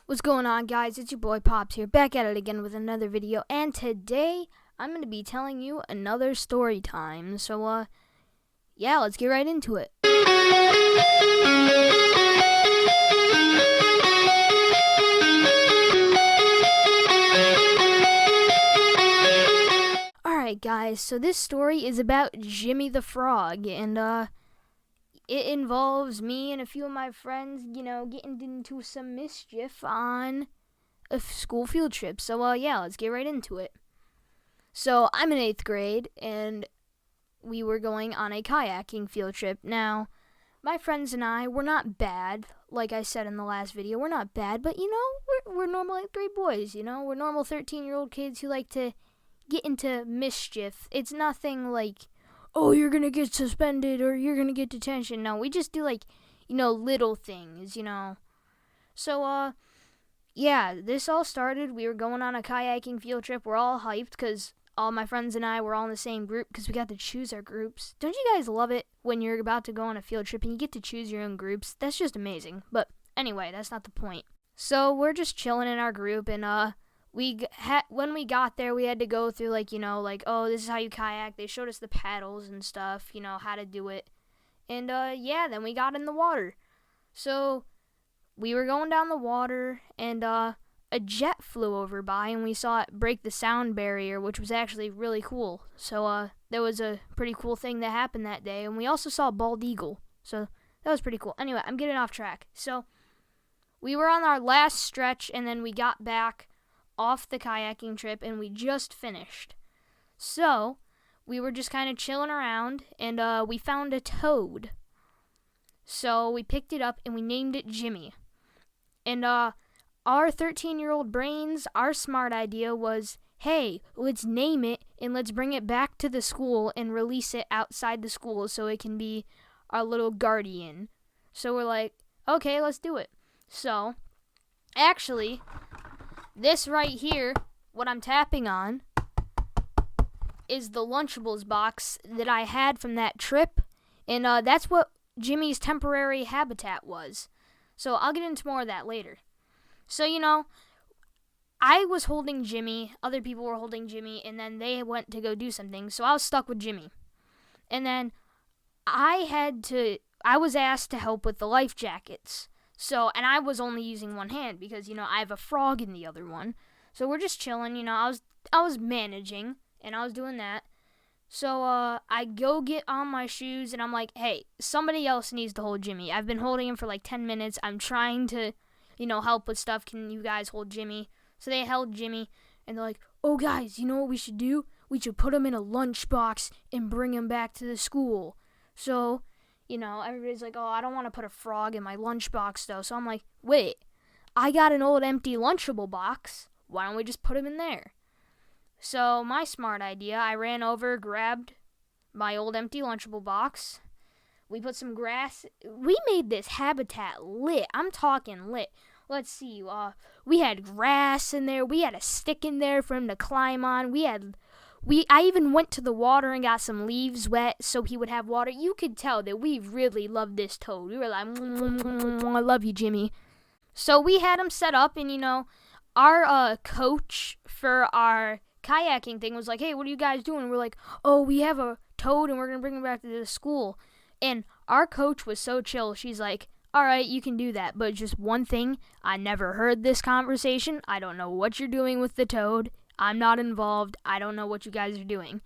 What's going on, guys? It's your boy Pops here, back at it again with another video, and today I'm going to be telling you another story time. So, yeah, let's get right into it. Alright, guys, so this story is about Jimmy the Frog, and, it involves me and a few of my friends, getting into some mischief on a school field trip. So, yeah, let's get right into it. So, I'm in 8th grade, and we were going on a kayaking field trip. Now, my friends and I, we're not bad. Like I said in the last video, we're not bad, but, we're normal 8th grade boys, We're normal 13-year-old kids who like to get into mischief. It's nothing like, oh, you're going to get suspended or you're going to get detention. No, we just do, little things, So, yeah, this all started. We were going on a kayaking field trip. We're all hyped because all my friends and I were all in the same group because we got to choose our groups. Don't you guys love it when you're about to go on a field trip and you get to choose your own groups? That's just amazing. But anyway, that's not the point. So we're just chilling in our group, and when we got there, we had to go through, oh, this is how you kayak. They showed us the paddles and stuff, how to do it. And, then we got in the water. So we were going down the water, and a jet flew over by, and we saw it break the sound barrier, which was actually really cool. So, that was a pretty cool thing that happened that day. And we also saw a bald eagle. So that was pretty cool. Anyway, I'm getting off track. So we were on our last stretch, and then we got back off the kayaking trip, and we just finished. So we were just kind of chilling around, and we found a toad. So we picked it up and we named it Jimmy. And our 13-year-old brains, our smart idea was, hey, let's name it and let's bring it back to the school and release it outside the school so it can be our little guardian. So we're like, okay, let's do it. So actually, this right here, what I'm tapping on, is the Lunchables box that I had from that trip, and that's what Jimmy's temporary habitat was. So I'll get into more of that later. So, I was holding Jimmy, other people were holding Jimmy, and then they went to go do something, so I was stuck with Jimmy. And then I was asked to help with the life jackets. So, and I was only using one hand because, I have a frog in the other one. So we're just chilling, I was managing, and I was doing that. So, I go get on my shoes, and I'm like, hey, somebody else needs to hold Jimmy. I've been holding him for 10 minutes. I'm trying to, help with stuff. Can you guys hold Jimmy? So they held Jimmy, and they're like, oh, guys, you know what we should do? We should put him in a lunchbox and bring him back to the school. So, everybody's like, oh, I don't want to put a frog in my lunchbox, though. So I'm like, wait, I got an old empty Lunchable box. Why don't we just put him in there? So my smart idea, I ran over, grabbed my old empty Lunchable box. We put some grass. We made this habitat lit. I'm talking lit. Let's see. We had grass in there. We had a stick in there for him to climb on. I even went to the water and got some leaves wet so he would have water. You could tell that we really loved this toad. We were like, I love you, Jimmy. So we had him set up, and, our coach for our kayaking thing was like, hey, what are you guys doing? And we're like, oh, we have a toad, and we're going to bring him back to the school. And our coach was so chill. She's like, all right, you can do that. But just one thing, I never heard this conversation. I don't know what you're doing with the toad. I'm not involved. I don't know what you guys are doing.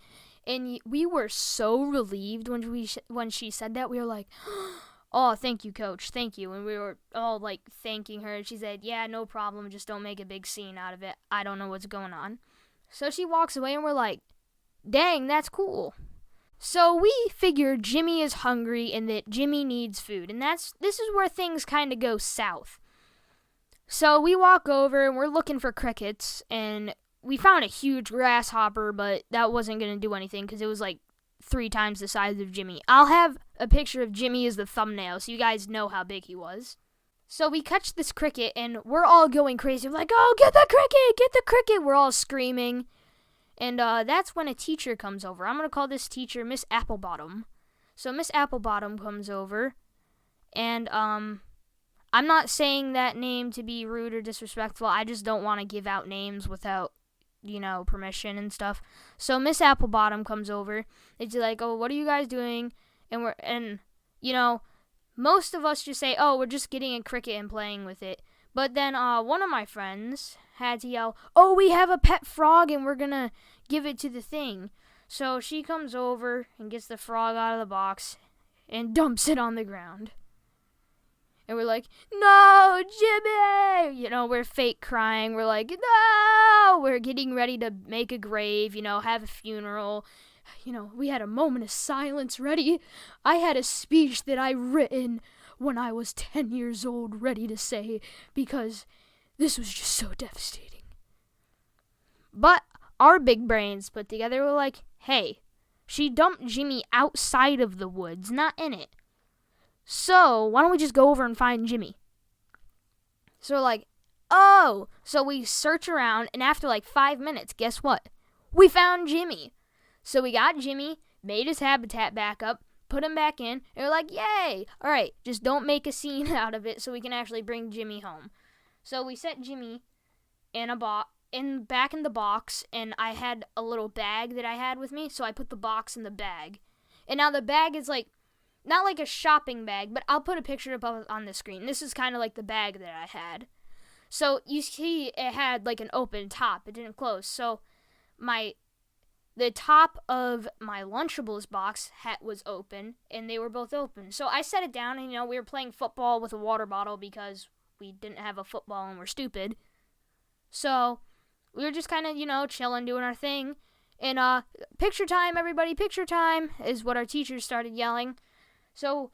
And we were so relieved when she said that. We were like, oh, thank you, coach. Thank you. And we were all, thanking her. She said, yeah, no problem. Just don't make a big scene out of it. I don't know what's going on. So she walks away, and we're like, dang, that's cool. So we figure Jimmy is hungry and that Jimmy needs food. And this is where things kind of go south. So we walk over, and we're looking for crickets, and we found a huge grasshopper, but that wasn't going to do anything because it was 3 times the size of Jimmy. I'll have a picture of Jimmy as the thumbnail so you guys know how big he was. So we catch this cricket, and we're all going crazy. We're like, oh, get the cricket, get the cricket. We're all screaming. And that's when a teacher comes over. I'm going to call this teacher Miss Applebottom. So Miss Applebottom comes over, and I'm not saying that name to be rude or disrespectful. I just don't want to give out names without, permission and stuff. So Miss Applebottom comes over. It's like, oh, what are you guys doing? And most of us just say, oh, we're just getting a cricket and playing with it. But then one of my friends had to yell, oh, we have a pet frog and we're going to give it to the thing. So she comes over and gets the frog out of the box and dumps it on the ground. And we're like, no, Jimmy! We're fake crying. We're like, no! We're getting ready to make a grave, have a funeral. We had a moment of silence ready. I had a speech that I written when I was 10 years old ready to say because this was just so devastating. But our big brains put together were like, hey, she dumped Jimmy outside of the woods, not in it. So why don't we just go over and find Jimmy? So we're like, oh. So we search around, and after like 5 minutes, guess what? We found Jimmy. So we got Jimmy, made his habitat back up, put him back in, and we're like, yay! All right, just don't make a scene out of it so we can actually bring Jimmy home. So we set Jimmy in back in the box, and I had a little bag that I had with me, so I put the box in the bag. And now the bag is like, not like a shopping bag, but I'll put a picture up on the screen. This is kind of like the bag that I had. So you see it had like an open top. It didn't close. So the top of my Lunchables box was open, and they were both open. So I set it down, and, we were playing football with a water bottle because we didn't have a football and we're stupid. So we were just kind of, chilling, doing our thing. And picture time, everybody, picture time is what our teachers started yelling. So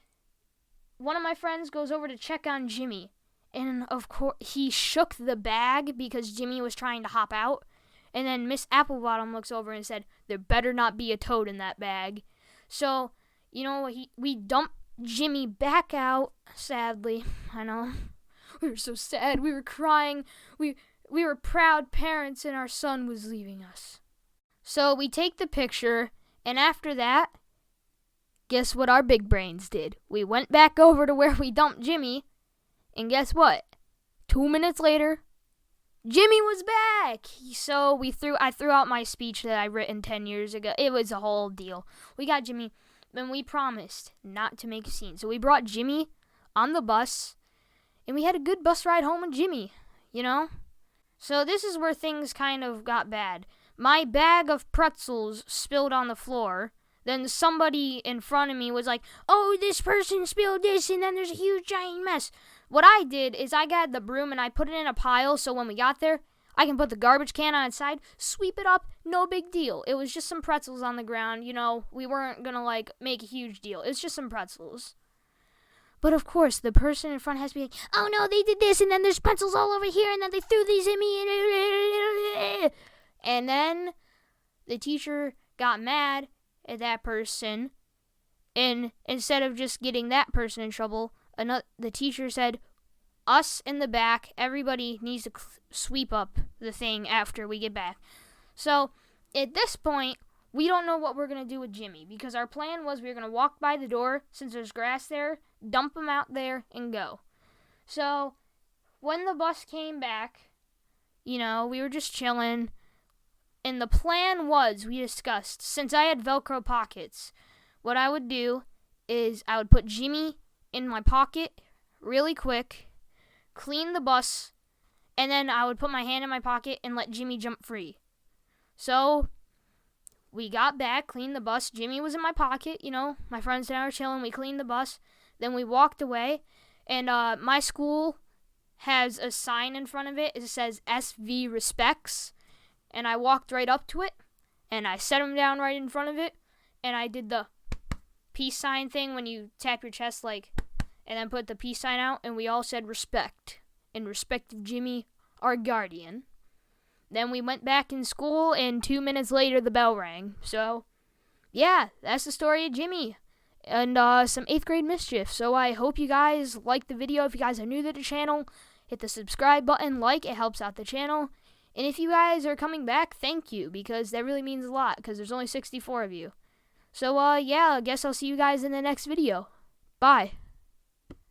one of my friends goes over to check on Jimmy. And, of course, he shook the bag because Jimmy was trying to hop out. And then Miss Applebottom looks over and said, there better not be a toad in that bag. So, we dumped Jimmy back out, sadly. I know. We were so sad. We were crying. We were proud parents, and our son was leaving us. So we take the picture, and after that, guess what our big brains did? We went back over to where we dumped Jimmy, and guess what? 2 minutes later, Jimmy was back. So I threw out my speech that I written 10 years ago. It was a whole deal. We got Jimmy, and we promised not to make a scene. So we brought Jimmy on the bus, and we had a good bus ride home with Jimmy, So this is where things kind of got bad. My bag of pretzels spilled on the floor. Then somebody in front of me was like, oh, this person spilled this, and then there's a huge giant mess. What I did is I got the broom and I put it in a pile so when we got there, I can put the garbage can on its side, sweep it up, no big deal. It was just some pretzels on the ground, we weren't going to make a huge deal. It was just some pretzels. But of course, the person in front has to be like, oh no, they did this, and then there's pretzels all over here, and then they threw these at me. And then the teacher got mad at that person, and instead of just getting that person in trouble, the teacher said, us in the back, everybody needs to sweep up the thing after we get back. So at this point, we don't know what we're going to do with Jimmy, because our plan was we were going to walk by the door, since there's grass there, dump him out there, and go. So when the bus came back, we were just chilling. And the plan was, we discussed, since I had Velcro pockets, what I would do is I would put Jimmy in my pocket really quick, clean the bus, and then I would put my hand in my pocket and let Jimmy jump free. So we got back, cleaned the bus. Jimmy was in my pocket, my friends and I were chilling. We cleaned the bus. Then we walked away, and my school has a sign in front of it. It says SV Respects. And I walked right up to it, and I set him down right in front of it, and I did the peace sign thing when you tap your chest, and then put the peace sign out, and we all said respect, in respect of Jimmy, our guardian. Then we went back in school, and 2 minutes later, the bell rang. So, yeah, that's the story of Jimmy, and some 8th grade mischief. So I hope you guys liked the video. If you guys are new to the channel, hit the subscribe button, it helps out the channel. And if you guys are coming back, thank you, because that really means a lot, because there's only 64 of you. So, yeah, I guess I'll see you guys in the next video. Bye.